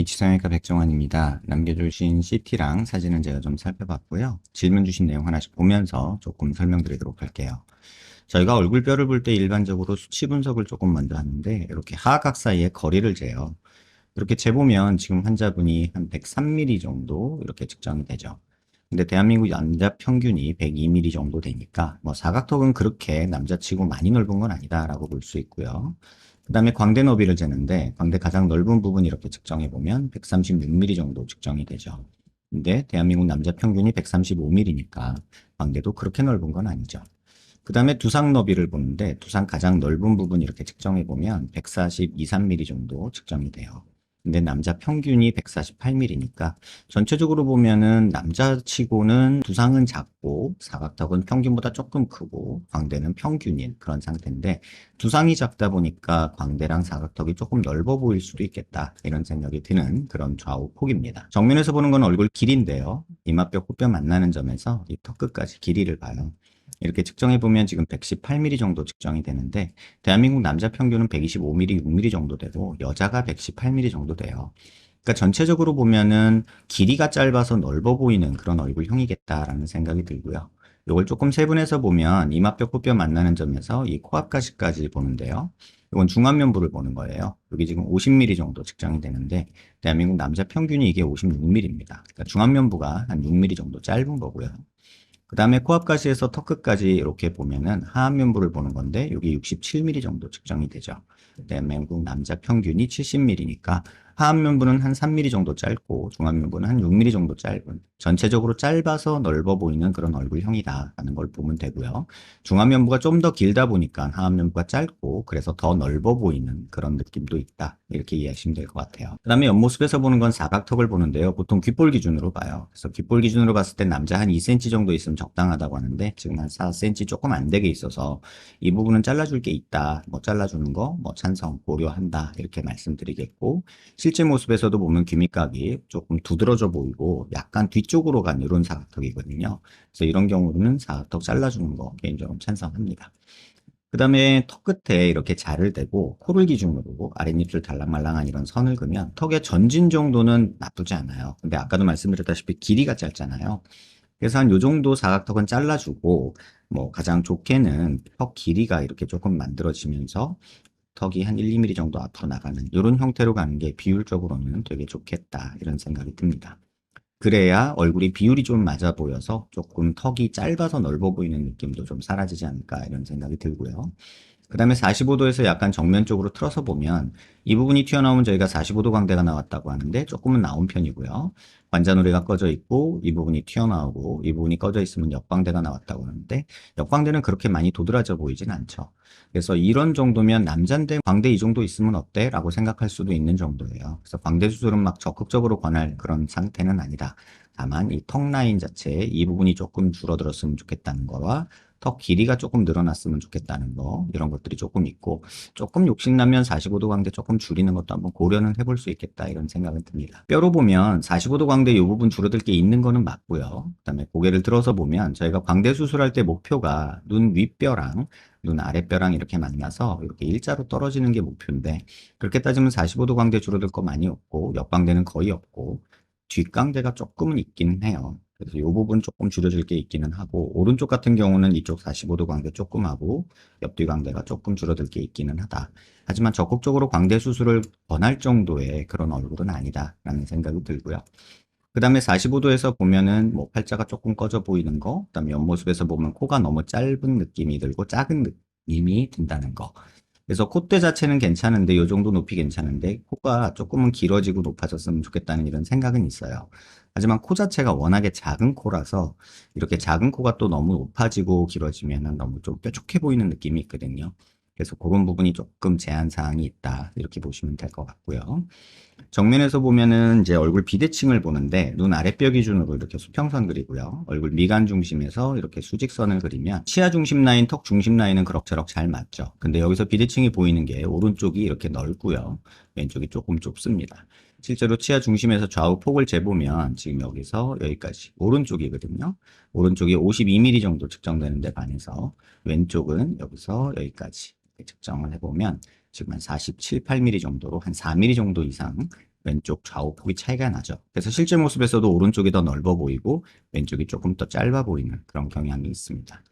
H성형외과 백종원입니다. 남겨주신 CT랑 사진은 제가 좀 살펴봤고요. 질문 주신 내용 하나씩 보면서 조금 설명드리도록 할게요. 저희가 얼굴뼈를 볼 때 일반적으로 수치 분석을 조금 먼저 하는데 이렇게 하악각 사이의 거리를 재요. 이렇게 재보면 지금 환자분이 한 103mm 정도 이렇게 측정이 되죠. 근데 대한민국 남자 평균이 102mm 정도 되니까 뭐 사각턱은 그렇게 남자치고 많이 넓은 건 아니다라고 볼 수 있고요. 그 다음에 광대 너비를 재는데 광대 가장 넓은 부분 이렇게 측정해 보면 136mm 정도 측정이 되죠. 근데 대한민국 남자 평균이 135mm니까 광대도 그렇게 넓은 건 아니죠. 그 다음에 두상 너비를 보는데 두상 가장 넓은 부분 이렇게 측정해 보면 142, 3mm 정도 측정이 돼요. 근데 남자 평균이 148mm니까 전체적으로 보면은 남자치고는 두상은 작고 사각턱은 평균보다 조금 크고 광대는 평균인 그런 상태인데 두상이 작다 보니까 광대랑 사각턱이 조금 넓어 보일 수도 있겠다 이런 생각이 드는 그런 좌우 폭입니다. 정면에서 보는 건 얼굴 길이인데요. 이마뼈 코뼈 만나는 점에서 이 턱 끝까지 길이를 봐요. 이렇게 측정해 보면 지금 118mm 정도 측정이 되는데 대한민국 남자 평균은 125mm, 6mm 정도 되고 여자가 118mm 정도 돼요. 그러니까 전체적으로 보면은 길이가 짧아서 넓어 보이는 그런 얼굴형이겠다라는 생각이 들고요. 이걸 조금 세분해서 보면 이마뼈, 코뼈 만나는 점에서 이 코앞가시까지 보는데요. 이건 중안면부를 보는 거예요. 여기 지금 50mm 정도 측정이 되는데 대한민국 남자 평균이 이게 56mm입니다. 그러니까 중안면부가 한 6mm 정도 짧은 거고요. 그 다음에 코앞가시에서 턱 끝까지 이렇게 보면은 하안면부를 보는 건데 여기 67mm 정도 측정이 되죠. 대한민국 남자 평균이 70mm니까 하안면부는 한 3mm 정도 짧고 중안면부는 한 6mm 정도 짧은 전체적으로 짧아서 넓어 보이는 그런 얼굴형이다라는 걸 보면 되고요. 중안면부가 좀 더 길다 보니까 하안면부가 짧고 그래서 더 넓어 보이는 그런 느낌도 있다. 이렇게 이해하시면 될 것 같아요. 그 다음에 옆모습에서 보는 건 사각턱을 보는데요. 보통 귓볼 기준으로 봐요. 그래서 귓볼 기준으로 봤을 때 남자 한 2cm 정도 있으면 적당하다고 하는데 지금 한 4cm 조금 안 되게 있어서 이 부분은 잘라줄 게 있다. 뭐 잘라주는 거 뭐 찬성 고려한다. 이렇게 말씀드리겠고 실제 모습에서도 보면 귀밑각이 조금 두드러져 보이고 약간 뒤쪽으로 간 이런 사각턱이거든요. 그래서 이런 경우는 사각턱 잘라주는 거 개인적으로 찬성합니다. 그 다음에 턱 끝에 이렇게 자를 대고 코를 기준으로 아랫입술 달랑말랑한 이런 선을 그으면 턱의 전진 정도는 나쁘지 않아요. 근데 아까도 말씀드렸다시피 길이가 짧잖아요. 그래서 한 요 정도 사각턱은 잘라주고 뭐 가장 좋게는 턱 길이가 이렇게 조금 만들어지면서 턱이 한 1, 2mm 정도 앞으로 나가는 이런 형태로 가는 게 비율적으로는 되게 좋겠다 이런 생각이 듭니다. 그래야 얼굴이 비율이 좀 맞아 보여서 조금 턱이 짧아서 넓어 보이는 느낌도 좀 사라지지 않을까 이런 생각이 들고요. 그 다음에 45도에서 약간 정면 쪽으로 틀어서 보면 이 부분이 튀어나오면 저희가 45도 광대가 나왔다고 하는데 조금은 나온 편이고요. 관자놀이가 꺼져 있고 이 부분이 튀어나오고 이 부분이 꺼져 있으면 역광대가 나왔다고 하는데 역광대는 그렇게 많이 도드라져 보이진 않죠. 그래서 이런 정도면 남잔데 광대 이 정도 있으면 어때? 라고 생각할 수도 있는 정도예요. 그래서 광대 수술은 막 적극적으로 권할 그런 상태는 아니다. 다만 이 턱 라인 자체에 이 부분이 조금 줄어들었으면 좋겠다는 거와 턱 길이가 조금 늘어났으면 좋겠다는 거 이런 것들이 조금 있고 조금 욕심나면 45도 광대 조금 줄이는 것도 한번 고려는 해볼 수 있겠다 이런 생각은 듭니다. 뼈로 보면 45도 광대 이 부분 줄어들 게 있는 거는 맞고요. 그다음에 고개를 들어서 보면 저희가 광대 수술할 때 목표가 눈 윗뼈랑 눈 아랫뼈랑 이렇게 만나서 이렇게 일자로 떨어지는 게 목표인데 그렇게 따지면 45도 광대 줄어들 거 많이 없고 옆광대는 거의 없고 뒷광대가 조금은 있긴 해요. 그래서 이 부분 조금 줄여줄 게 있기는 하고 오른쪽 같은 경우는 이쪽 45도 광대 조금 하고 옆뒤 광대가 조금 줄어들 게 있기는 하다. 하지만 적극적으로 광대 수술을 권할 정도의 그런 얼굴은 아니다라는 생각이 들고요. 그 다음에 45도에서 보면은 뭐 팔자가 조금 꺼져 보이는 거, 그 다음에 옆모습에서 보면 코가 너무 짧은 느낌이 들고 작은 느낌이 든다는 거. 그래서 콧대 자체는 괜찮은데 요 정도 높이 괜찮은데 코가 조금은 길어지고 높아졌으면 좋겠다는 이런 생각은 있어요. 하지만 코 자체가 워낙에 작은 코라서 이렇게 작은 코가 또 너무 높아지고 길어지면 너무 좀 뾰족해 보이는 느낌이 있거든요. 그래서 그런 부분이 조금 제한 사항이 있다. 이렇게 보시면 될 것 같고요. 정면에서 보면은 이제 얼굴 비대칭을 보는데 눈 아랫뼈 기준으로 이렇게 수평선 그리고요. 얼굴 미간 중심에서 이렇게 수직선을 그리면 치아 중심 라인, 턱 중심 라인은 그럭저럭 잘 맞죠. 근데 여기서 비대칭이 보이는 게 오른쪽이 이렇게 넓고요. 왼쪽이 조금 좁습니다. 실제로 치아 중심에서 좌우 폭을 재보면 지금 여기서 여기까지 오른쪽이거든요. 오른쪽이 52mm 정도 측정되는데 반해서 왼쪽은 여기서 여기까지 측정을 해보면 지금 한 47, 8mm 정도로 한 4mm 정도 이상 왼쪽 좌우 폭이 차이가 나죠. 그래서 실제 모습에서도 오른쪽이 더 넓어 보이고 왼쪽이 조금 더 짧아 보이는 그런 경향이 있습니다.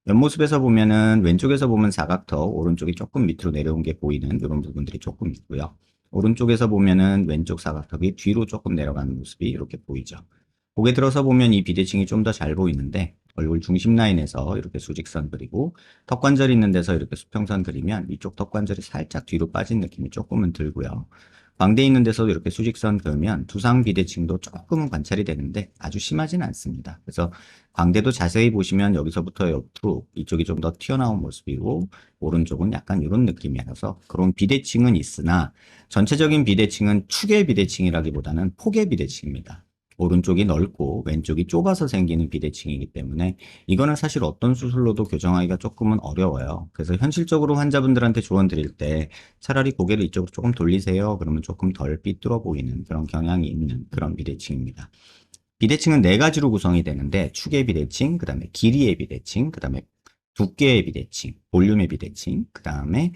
옆모습에서 보면은 왼쪽에서 보면 사각턱, 오른쪽이 조금 밑으로 내려온 게 보이는 이런 부분들이 조금 있고요. 오른쪽에서 보면은 왼쪽 사각턱이 뒤로 조금 내려가는 모습이 이렇게 보이죠. 고개 들어서 보면 이 비대칭이 좀 더 잘 보이는데 얼굴 중심 라인에서 이렇게 수직선 그리고 턱관절 있는 데서 이렇게 수평선 그리면 이쪽 턱관절이 살짝 뒤로 빠진 느낌이 조금은 들고요. 광대 있는 데서도 이렇게 수직선 그으면 두상 비대칭도 조금은 관찰이 되는데 아주 심하진 않습니다. 그래서 광대도 자세히 보시면 여기서부터 옆으로 이쪽이 좀 더 튀어나온 모습이고 오른쪽은 약간 이런 느낌이라서 그런 비대칭은 있으나 전체적인 비대칭은 축의 비대칭이라기보다는 폭의 비대칭입니다. 오른쪽이 넓고 왼쪽이 좁아서 생기는 비대칭이기 때문에 이거는 사실 어떤 수술로도 교정하기가 조금은 어려워요. 그래서 현실적으로 환자분들한테 조언 드릴 때 차라리 고개를 이쪽으로 조금 돌리세요. 그러면 조금 덜 삐뚤어 보이는 그런 경향이 있는 그런 비대칭입니다. 비대칭은 네 가지로 구성이 되는데 축의 비대칭, 그 다음에 길이의 비대칭, 그 다음에 두께의 비대칭, 볼륨의 비대칭, 그 다음에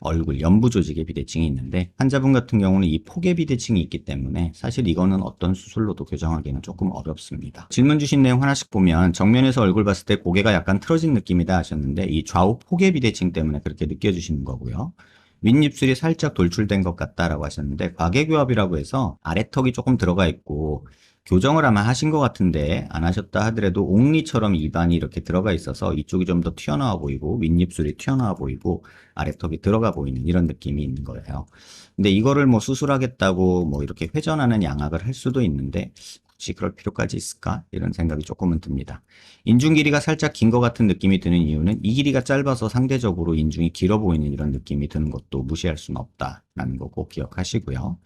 얼굴, 연부 조직의 비대칭이 있는데 환자분 같은 경우는 이 폭의 비대칭이 있기 때문에 사실 이거는 어떤 수술로도 교정하기는 조금 어렵습니다. 질문 주신 내용 하나씩 보면 정면에서 얼굴 봤을 때 고개가 약간 틀어진 느낌이다 하셨는데 이 좌우 폭의 비대칭 때문에 그렇게 느껴지시는 거고요. 윗입술이 살짝 돌출된 것 같다라고 하셨는데 과계교합이라고 해서 아래턱이 조금 들어가 있고 교정을 아마 하신 것 같은데 안 하셨다 하더라도 옥리처럼 입안이 이렇게 들어가 있어서 이쪽이 좀 더 튀어나와 보이고 윗입술이 튀어나와 보이고 아래턱이 들어가 보이는 이런 느낌이 있는 거예요. 근데 이거를 뭐 수술하겠다고 뭐 이렇게 회전하는 양악을 할 수도 있는데 굳이 그럴 필요까지 있을까? 이런 생각이 조금은 듭니다. 인중 길이가 살짝 긴 것 같은 느낌이 드는 이유는 이 길이가 짧아서 상대적으로 인중이 길어 보이는 이런 느낌이 드는 것도 무시할 수는 없다라는 거 꼭 기억하시고요.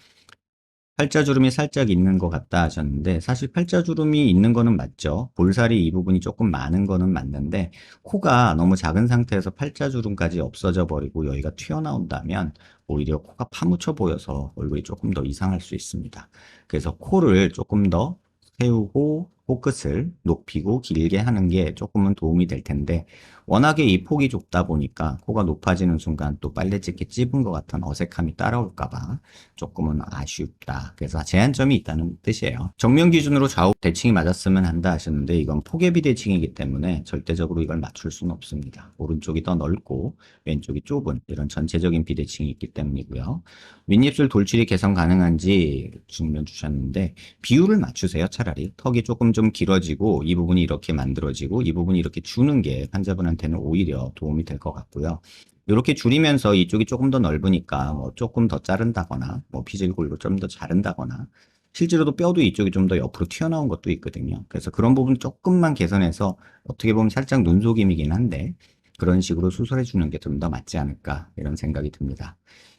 팔자주름이 살짝 있는 것 같다 하셨는데 사실 팔자주름이 있는 거는 맞죠. 볼살이 이 부분이 조금 많은 거는 맞는데 코가 너무 작은 상태에서 팔자주름까지 없어져 버리고 여기가 튀어나온다면 오히려 코가 파묻혀 보여서 얼굴이 조금 더 이상할 수 있습니다. 그래서 코를 조금 더 세우고 코끝을 높이고 길게 하는 게 조금은 도움이 될 텐데 워낙에 이 폭이 좁다 보니까 코가 높아지는 순간 또 빨래집게 찝은 것 같은 어색함이 따라올까봐 조금은 아쉽다. 그래서 제한점이 있다는 뜻이에요. 정면 기준으로 좌우 대칭이 맞았으면 한다 하셨는데 이건 폭개비 대칭이기 때문에 절대적으로 이걸 맞출 수는 없습니다. 오른쪽이 더 넓고 왼쪽이 좁은 이런 전체적인 비대칭이 있기 때문이고요. 윗입술 돌출이 개선 가능한지 질문 주셨는데 비율을 맞추세요. 차라리 턱이 조금 좀 길어지고 이 부분이 이렇게 만들어지고 이 부분이 이렇게 주는 게 환자분한테는 오히려 도움이 될 것 같고요. 이렇게 줄이면서 이쪽이 조금 더 넓으니까 뭐 조금 더 자른다거나 뭐 피질골로 좀 더 자른다거나 실제로도 뼈도 이쪽이 좀 더 옆으로 튀어나온 것도 있거든요. 그래서 그런 부분 조금만 개선해서 어떻게 보면 살짝 눈속임이긴 한데 그런 식으로 수술해 주는 게 좀 더 맞지 않을까 이런 생각이 듭니다.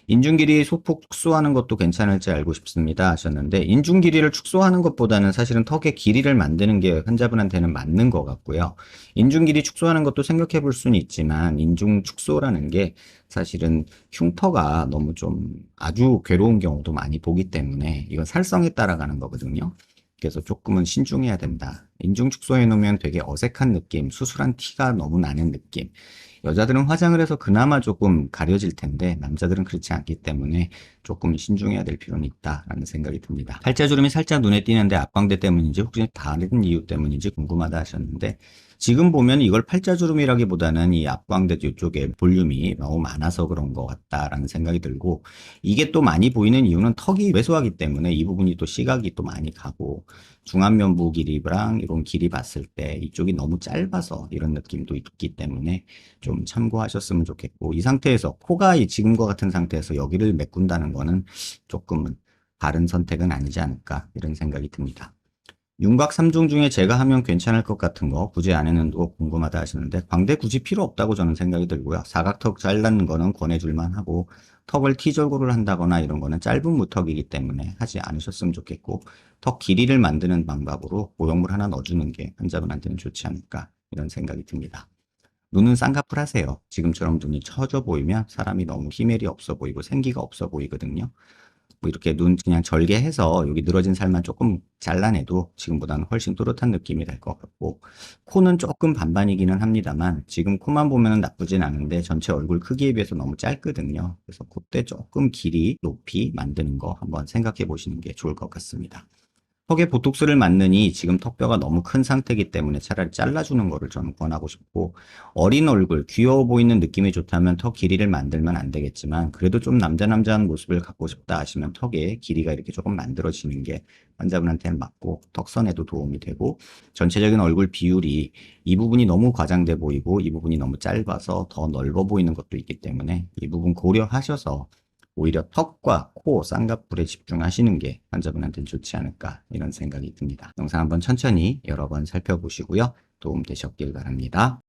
인중 길이 소폭 축소하는 것도 괜찮을지 알고 싶습니다 하셨는데 인중 길이를 축소하는 것보다는 사실은 턱의 길이를 만드는 게 환자분한테는 맞는 것 같고요. 인중 길이 축소하는 것도 생각해 볼 수는 있지만 인중 축소라는 게 사실은 흉터가 너무 좀 아주 괴로운 경우도 많이 보기 때문에 이건 살성에 따라가는 거거든요. 그래서 조금은 신중해야 된다. 인중 축소해 놓으면 되게 어색한 느낌, 수술한 티가 너무 나는 느낌. 여자들은 화장을 해서 그나마 조금 가려질 텐데 남자들은 그렇지 않기 때문에 조금 신중해야 될 필요는 있다라는 생각이 듭니다. 팔자주름이 살짝 눈에 띄는데 앞광대 때문인지 혹시 다른 이유 때문인지 궁금하다 하셨는데 지금 보면 이걸 팔자주름이라기보다는 이 앞광대 이쪽에 볼륨이 너무 많아서 그런 것 같다라는 생각이 들고 이게 또 많이 보이는 이유는 턱이 왜소하기 때문에 이 부분이 또 시각이 또 많이 가고 중안면부 길이랑 이런 길이 봤을 때 이쪽이 너무 짧아서 이런 느낌도 있기 때문에 좀 참고하셨으면 좋겠고 이 상태에서 코가 지금과 같은 상태에서 여기를 메꾼다는 거는 조금은 바른 선택은 아니지 않을까 이런 생각이 듭니다. 윤곽 3종 중에 제가 하면 괜찮을 것 같은 거 굳이 안 했는데 궁금하다 하시는데 광대 굳이 필요 없다고 저는 생각이 들고요. 사각턱 잘라는 거는 권해줄만 하고 턱을 T절고를 한다거나 이런 거는 짧은 무턱이기 때문에 하지 않으셨으면 좋겠고 턱 길이를 만드는 방법으로 모형물 하나 넣어주는 게 환자분한테는 좋지 않을까 이런 생각이 듭니다. 눈은 쌍꺼풀 하세요. 지금처럼 눈이 처져 보이면 사람이 너무 히멜이 없어 보이고 생기가 없어 보이거든요. 뭐 이렇게 눈 그냥 절개해서 여기 늘어진 살만 조금 잘라내도 지금보다는 훨씬 또렷한 느낌이 될 것 같고, 코는 조금 반반이기는 합니다만 지금 코만 보면 나쁘진 않은데 전체 얼굴 크기에 비해서 너무 짧거든요. 그래서 그때 조금 길이 높이 만드는 거 한번 생각해 보시는 게 좋을 것 같습니다. 턱에 보톡스를 맞느니 지금 턱뼈가 너무 큰 상태이기 때문에 차라리 잘라주는 거를 저는 권하고 싶고, 어린 얼굴, 귀여워 보이는 느낌이 좋다면 턱 길이를 만들면 안 되겠지만 그래도 좀 남자남자한 모습을 갖고 싶다 하시면 턱의 길이가 이렇게 조금 만들어지는 게 환자분한테는 맞고 턱선에도 도움이 되고, 전체적인 얼굴 비율이 이 부분이 너무 과장돼 보이고 이 부분이 너무 짧아서 더 넓어 보이는 것도 있기 때문에 이 부분 고려하셔서 오히려 턱과 코, 쌍꺼풀에 집중하시는 게 환자분한테는 좋지 않을까 이런 생각이 듭니다. 영상 한번 천천히 여러 번 살펴보시고요. 도움 되셨길 바랍니다.